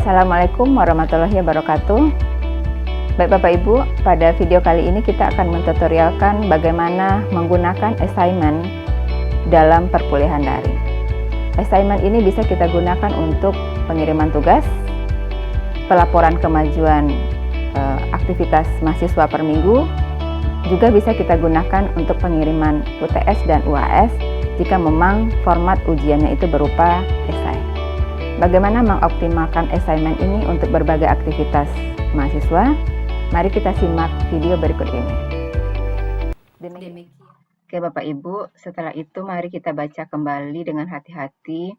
Assalamualaikum warahmatullahi wabarakatuh. Baik Bapak Ibu, pada video kali ini kita akan mentutorialkan bagaimana menggunakan assignment dalam perkuliahan daring. Assignment ini bisa kita gunakan untuk pengiriman tugas, pelaporan kemajuan aktivitas mahasiswa per minggu, juga bisa kita gunakan untuk pengiriman UTS dan UAS jika memang format ujiannya itu berupa esai. Bagaimana mengoptimalkan assignment ini untuk berbagai aktivitas mahasiswa? Mari kita simak video berikut ini. Oke Bapak Ibu, setelah itu mari kita baca kembali dengan hati-hati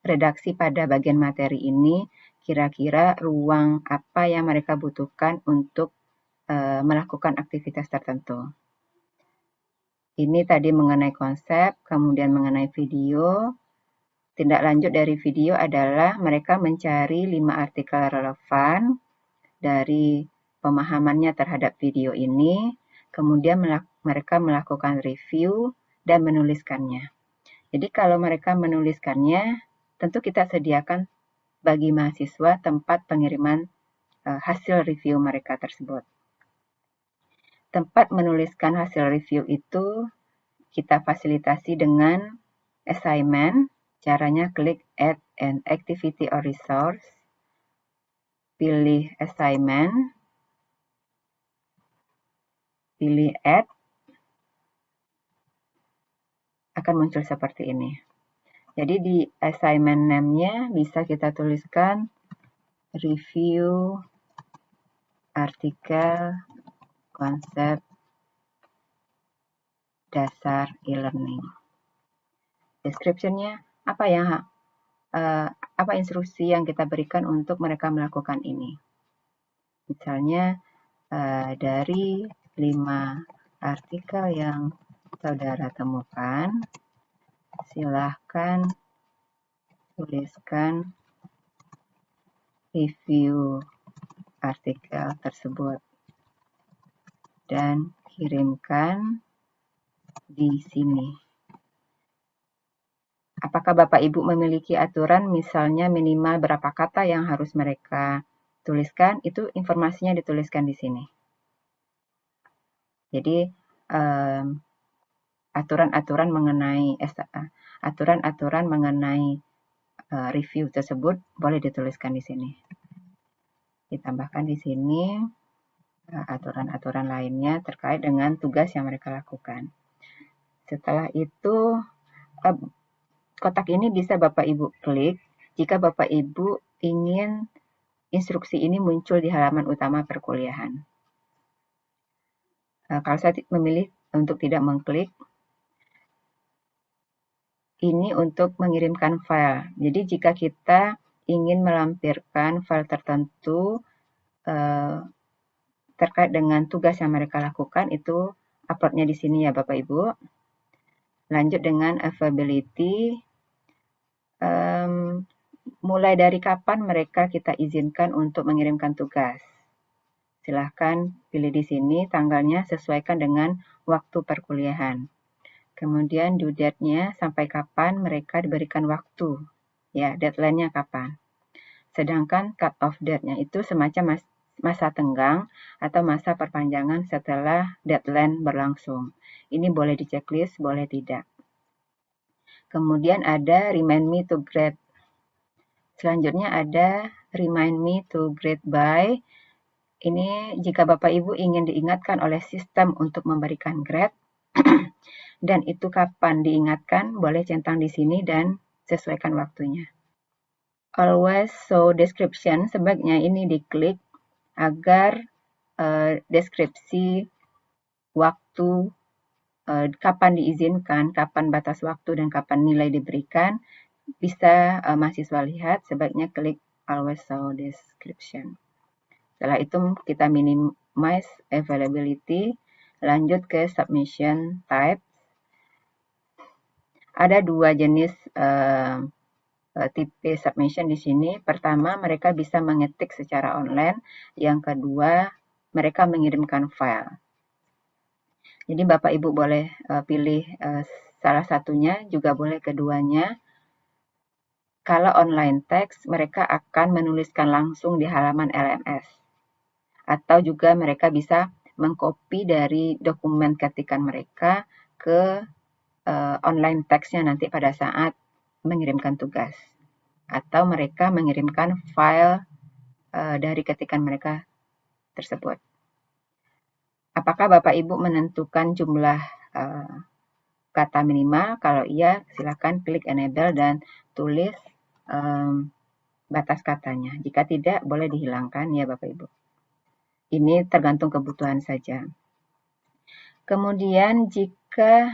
redaksi pada bagian materi ini. Kira-kira ruang apa yang mereka butuhkan untuk melakukan aktivitas tertentu. Ini tadi mengenai konsep, kemudian mengenai video. Tindak lanjut dari video adalah mereka mencari 5 artikel relevan dari pemahamannya terhadap video ini, kemudian mereka melakukan review dan menuliskannya. Jadi kalau mereka menuliskannya, tentu kita sediakan bagi mahasiswa tempat pengiriman hasil review mereka tersebut. Tempat menuliskan hasil review itu kita fasilitasi dengan assignment. Caranya klik Add an Activity or Resource, pilih Assignment, pilih Add, akan muncul seperti ini. Jadi di assignment name-nya bisa kita tuliskan Review Artikel Konsep Dasar e-learning. Description-nya apa instruksi yang kita berikan untuk mereka melakukan ini. Misalnya dari 5 artikel yang saudara temukan, silahkan tuliskan review artikel tersebut dan kirimkan di sini. Apakah Bapak Ibu memiliki aturan misalnya minimal berapa kata yang harus mereka tuliskan? Itu informasinya dituliskan di sini. Jadi aturan-aturan mengenai review tersebut boleh dituliskan di sini. Ditambahkan di sini aturan-aturan lainnya terkait dengan tugas yang mereka lakukan. Setelah itu kotak ini bisa Bapak Ibu klik jika Bapak Ibu ingin instruksi ini muncul di halaman utama perkuliahan. Kalau saya memilih untuk tidak mengklik, ini untuk mengirimkan file. Jadi jika kita ingin melampirkan file tertentu terkait dengan tugas yang mereka lakukan, itu uploadnya di sini ya Bapak Ibu. Lanjut dengan availability. Mulai dari kapan mereka kita izinkan untuk mengirimkan tugas. Silahkan pilih di sini tanggalnya sesuaikan dengan waktu perkuliahan. Kemudian due date-nya sampai kapan mereka diberikan waktu. Ya, deadline-nya kapan. Sedangkan cut off date-nya itu semacam masa tenggang atau masa perpanjangan setelah deadline berlangsung. Ini boleh di checklist, boleh tidak. Kemudian ada remind me to grade. Selanjutnya ada remind me to grade by. Ini jika Bapak Ibu ingin diingatkan oleh sistem untuk memberikan grade dan itu kapan diingatkan, boleh centang di sini dan sesuaikan waktunya. Always show description, sebaiknya ini diklik agar deskripsi waktu kapan diizinkan, kapan batas waktu, dan kapan nilai diberikan, bisa mahasiswa lihat, sebaiknya klik Always Show Description. Setelah itu kita minimize availability, lanjut ke submission type. Ada 2 jenis tipe submission di sini. Pertama, mereka bisa mengetik secara online. Yang kedua, mereka mengirimkan file. Jadi Bapak Ibu boleh pilih salah satunya, juga boleh keduanya. Kalau online text, mereka akan menuliskan langsung di halaman LMS. Atau juga mereka bisa mengcopy dari dokumen ketikan mereka ke online text-nya nanti pada saat mengirimkan tugas. Atau mereka mengirimkan file dari ketikan mereka tersebut. Apakah Bapak Ibu menentukan jumlah kata minimal? Kalau iya, silakan klik enable dan tulis batas katanya. Jika tidak, boleh dihilangkan ya Bapak Ibu. Ini tergantung kebutuhan saja. Kemudian jika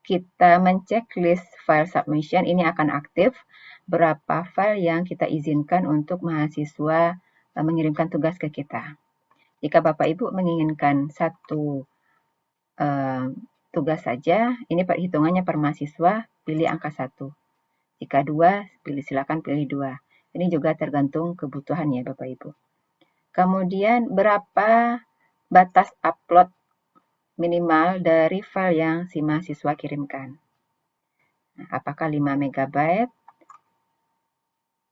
kita mencek list file submission, ini akan aktif berapa file yang kita izinkan untuk mahasiswa mengirimkan tugas ke kita. Jika Bapak Ibu menginginkan satu tugas saja, ini perhitungannya per mahasiswa, pilih angka 1. Jika 2, silakan pilih 2. Ini juga tergantung kebutuhan ya Bapak Ibu. Kemudian berapa batas upload minimal dari file yang si mahasiswa kirimkan. Nah, apakah 5 MB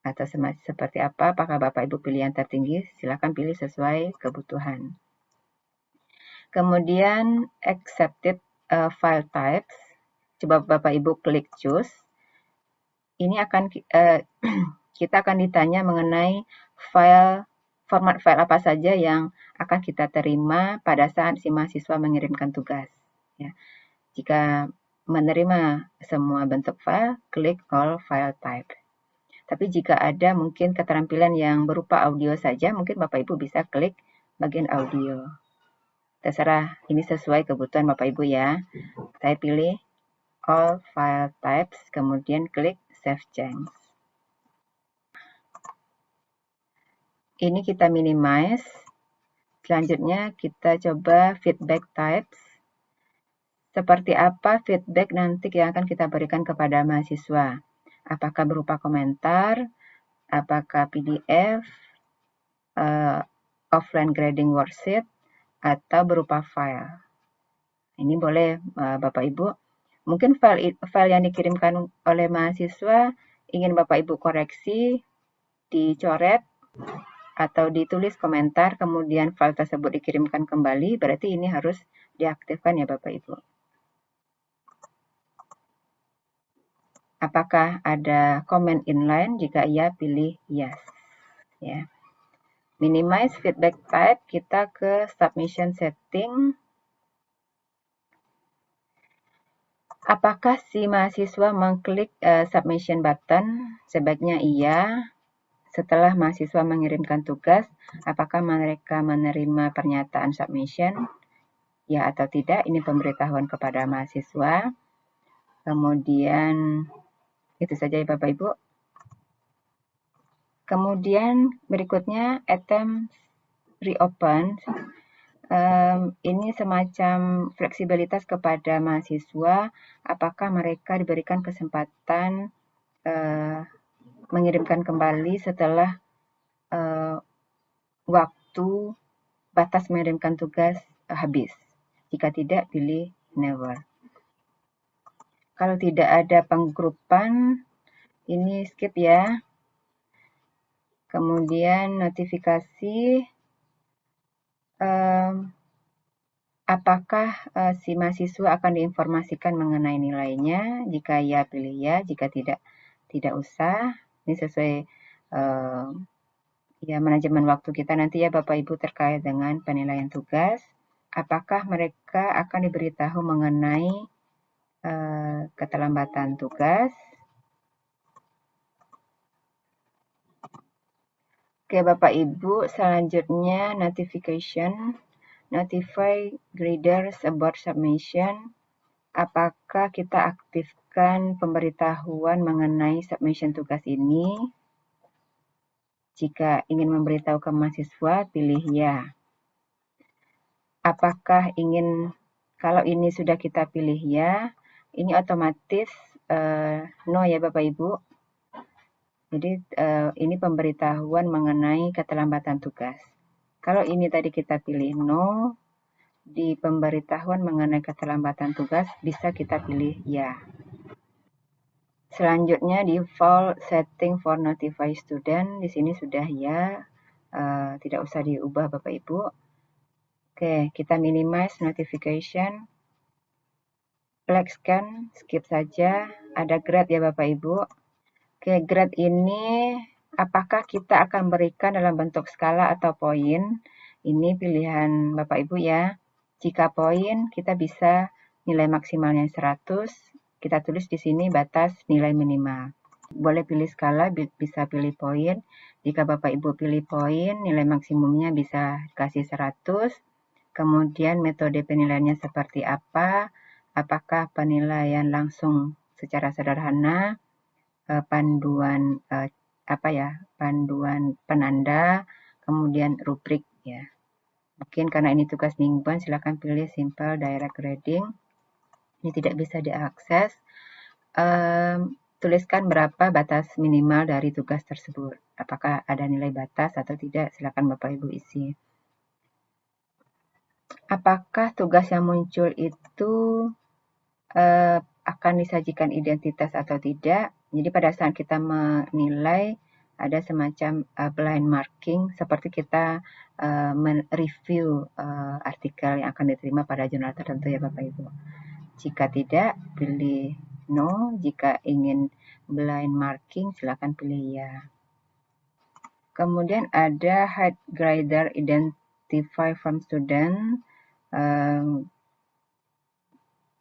atau seperti apa? Apakah Bapak Ibu pilih yang tertinggi? Silakan pilih sesuai kebutuhan. Kemudian accepted file types. Coba Bapak Ibu klik choose. Ini akan kita akan ditanya mengenai format file apa saja yang akan kita terima pada saat si mahasiswa mengirimkan tugas. Ya. Jika menerima semua bentuk file, klik all file type. Tapi jika ada mungkin keterampilan yang berupa audio saja, mungkin Bapak Ibu bisa klik bagian audio. Terserah, ini sesuai kebutuhan Bapak Ibu ya. Saya pilih all file types, kemudian klik save change. Ini kita minimize. Selanjutnya kita coba feedback types. Seperti apa feedback nanti yang akan kita berikan kepada mahasiswa? Apakah berupa komentar, apakah PDF, offline grading worksheet, atau berupa file. Ini boleh Bapak Ibu. Mungkin file yang dikirimkan oleh mahasiswa ingin Bapak Ibu koreksi, dicoret, atau ditulis komentar, kemudian file tersebut dikirimkan kembali, berarti ini harus diaktifkan ya Bapak Ibu. Apakah ada comment inline? Jika iya, pilih yes. Ya. Minimize feedback type, kita ke submission setting. Apakah si mahasiswa mengklik submission button? Sebaiknya iya. Setelah mahasiswa mengirimkan tugas, apakah mereka menerima pernyataan submission? Ya atau tidak, ini pemberitahuan kepada mahasiswa. Kemudian, itu saja ya Bapak Ibu. Kemudian berikutnya, attempt reopen. Ini semacam fleksibilitas kepada mahasiswa, apakah mereka diberikan kesempatan mengirimkan kembali setelah waktu batas mengirimkan tugas habis. Jika tidak, pilih never. Kalau tidak ada penggrupan, ini skip ya. Kemudian notifikasi, apakah si mahasiswa akan diinformasikan mengenai nilainya? Jika ya, pilih ya. Jika tidak, tidak usah. Ini sesuai ya manajemen waktu kita nanti ya Bapak Ibu terkait dengan penilaian tugas. Apakah mereka akan diberitahu mengenai keterlambatan tugas? Oke Bapak Ibu, selanjutnya notification. Notify graders about submission. Apakah kita aktifkan pemberitahuan mengenai submission tugas ini? Jika ingin memberitahu ke mahasiswa, pilih ya. Apakah kalau ini sudah kita pilih ya, ini otomatis no ya Bapak Ibu. Jadi ini pemberitahuan mengenai keterlambatan tugas. Kalau ini tadi kita pilih no, di pemberitahuan mengenai keterlambatan tugas bisa kita pilih ya. Selanjutnya default setting for notify student, di sini sudah ya, tidak usah diubah Bapak Ibu. Oke, kita minimize notification, flag scan, skip saja, ada grade ya Bapak Ibu. Oke, grade ini apakah kita akan berikan dalam bentuk skala atau poin? Ini pilihan Bapak Ibu ya. Jika poin, kita bisa nilai maksimalnya 100, kita tulis di sini batas nilai minimal. Boleh pilih skala, bisa pilih poin. Jika Bapak Ibu pilih poin, nilai maksimumnya bisa kasih 100. Kemudian metode penilaiannya seperti apa? Apakah penilaian langsung secara sederhana, panduan panduan penanda, kemudian rubrik ya. Mungkin karena ini tugas mingguan, silakan pilih simple direct grading. Ini tidak bisa diakses. Tuliskan berapa batas minimal dari tugas tersebut. Apakah ada nilai batas atau tidak, silakan Bapak Ibu isi. Apakah tugas yang muncul itu akan disajikan identitas atau tidak? Jadi pada saat kita menilai, ada semacam blind marking, seperti kita mereview artikel yang akan diterima pada jurnal tertentu ya Bapak Ibu. Jika tidak, pilih no. Jika ingin blind marking, silakan pilih ya. Kemudian ada hide grader identify from student.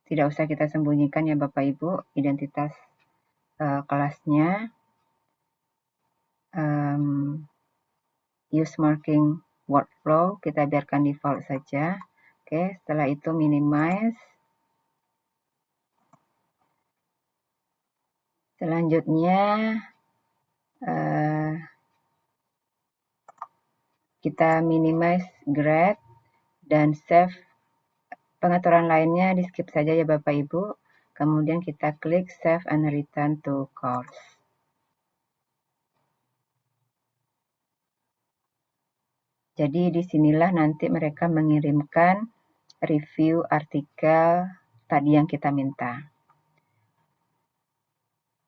Tidak usah kita sembunyikan ya Bapak Ibu, identitas kelasnya. Use marking workflow, kita biarkan default saja. Oke, setelah itu minimize. Selanjutnya kita minimize grade dan save. Pengaturan lainnya di skip saja ya Bapak Ibu. Kemudian kita klik save and return to course. Jadi disinilah nanti mereka mengirimkan review artikel tadi yang kita minta.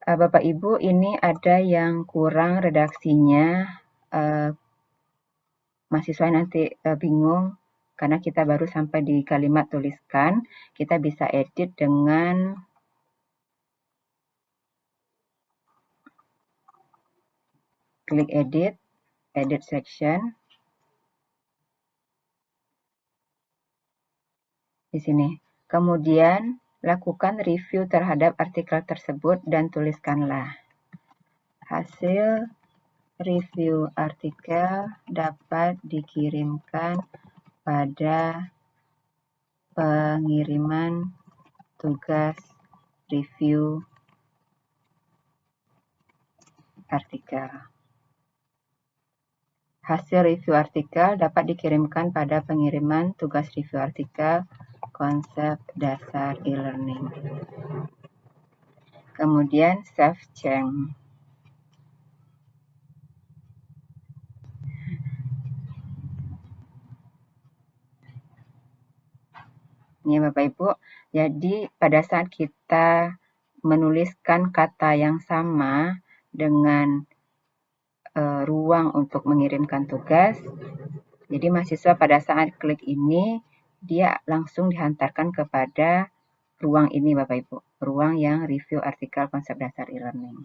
Bapak Ibu, ini ada yang kurang redaksinya. Mahasiswa nanti bingung karena kita baru sampai di kalimat tuliskan. Kita bisa edit dengan klik edit section. Di sini. Kemudian lakukan review terhadap artikel tersebut dan tuliskanlah. Hasil review artikel dapat dikirimkan pada pengiriman tugas review artikel. Hasil review artikel dapat dikirimkan pada pengiriman tugas review artikel konsep dasar e-learning. Kemudian save change. Ini Bapak Ibu, jadi pada saat kita menuliskan kata yang sama dengan ruang untuk mengirimkan tugas, jadi mahasiswa pada saat klik ini, dia langsung dihantarkan kepada ruang ini Bapak Ibu, ruang yang review artikel konsep dasar e-learning.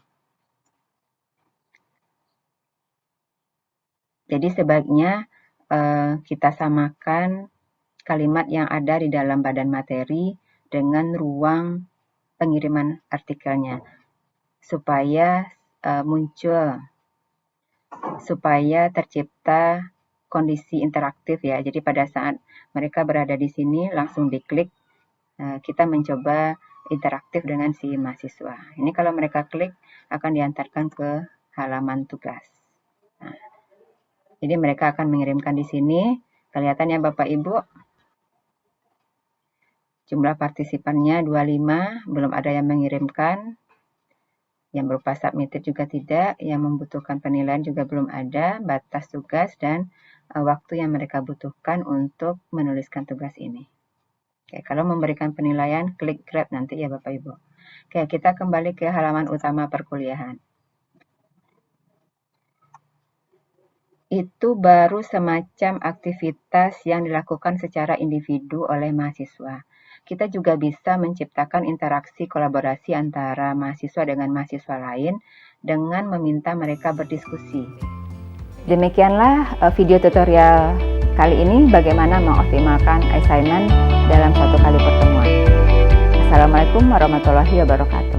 Jadi sebaiknya kita samakan kalimat yang ada di dalam badan materi dengan ruang pengiriman artikelnya, supaya supaya tercipta kondisi interaktif ya. Jadi pada saat mereka berada di sini langsung diklik, kita mencoba interaktif dengan si mahasiswa. Ini kalau mereka klik akan diantarkan ke halaman tugas. Nah, jadi mereka akan mengirimkan di sini. Kelihatan ya Bapak Ibu. Jumlah partisipannya 25, belum ada yang mengirimkan. Yang berupa submitted juga tidak, yang membutuhkan penilaian juga belum ada, batas tugas dan waktu yang mereka butuhkan untuk menuliskan tugas ini. Oke, kalau memberikan penilaian, klik grade nanti ya Bapak Ibu. Oke, kita kembali ke halaman utama perkuliahan. Itu baru semacam aktivitas yang dilakukan secara individu oleh mahasiswa. Kita juga bisa menciptakan interaksi kolaborasi antara mahasiswa dengan mahasiswa lain dengan meminta mereka berdiskusi. Demikianlah video tutorial kali ini bagaimana mengoptimalkan assignment dalam suatu kali pertemuan. Assalamualaikum warahmatullahi wabarakatuh.